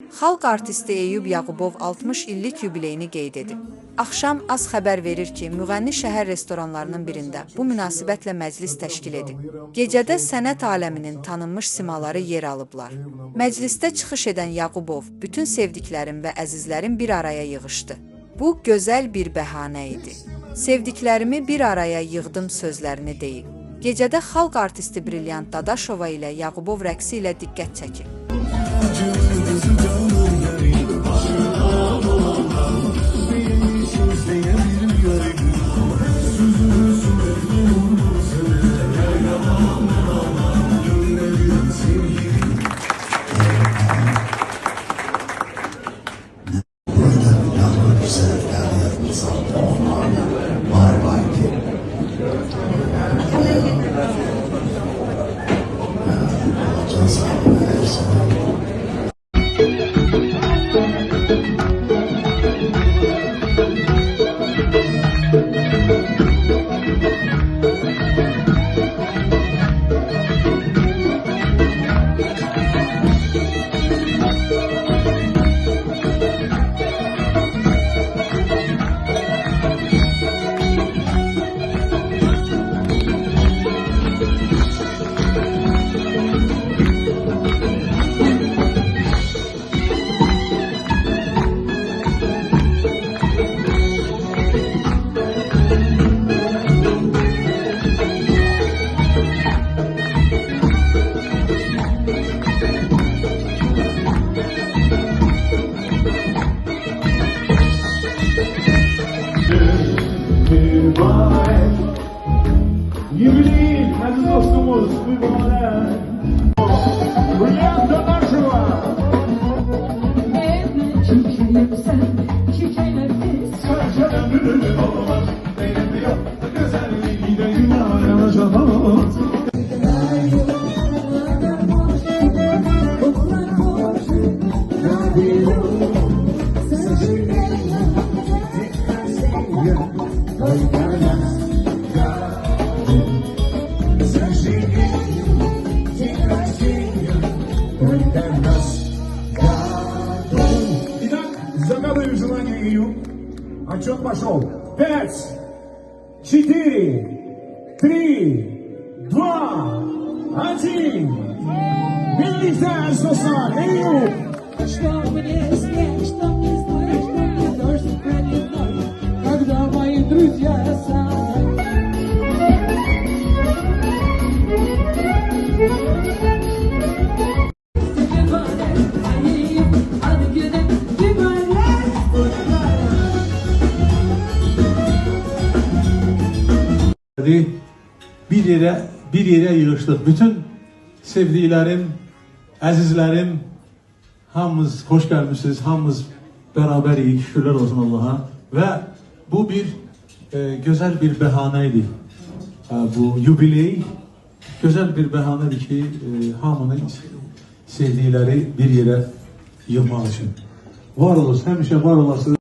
Xalq artisti Eyüp Yaqubov 60 illik yubileyini qeyd edib. Axşam az xəbər verir ki, müğənni şəhər restoranlarının birində bu münasibətlə məclis təşkil edib. Gecədə sənət aləminin tanınmış simaları yer alıblar. Məclisdə çıxış edən Yaqubov bütün sevdiklərim və əzizlərim bir araya yığışdı. Bu gözəl bir bəhanə idi. Sevdiklərimi bir araya yığdım sözlərini deyib. Gecədə xalq artisti Brilliant Dadaşova ilə Yaqubov rəqsi ilə diqqət çəkib. Юбилей, aziz dostumuz, mübarek. Brilliant Dadaşova. Çiçeğim sen, çiçeğim Saçlarını olmaz, benim yok, güzelliğine yuvarlanacağım. Итак, загадываю желание ее. Отчет пошел. 5, 4, 3, 2, 1. Birlikte aziz dostlar. Eyüp. Что мне снег, что мне знаешь, что мне дождь пролетает, когда мои друзья со мной. Bir yere yığışdıq. Bütün sevdiklərim, əzizlərim, hamımız xoş gəlmişsiniz, hamımız bərabəriyik, şükürlər olsun Allaha. Və bu bir gözəl bir bəhanə idi. Bu yubiley gözəl bir bəhanədir ki, hamının sevdikləri bir yerə yığmaq üçün. Var olasın, həmişə var olasın.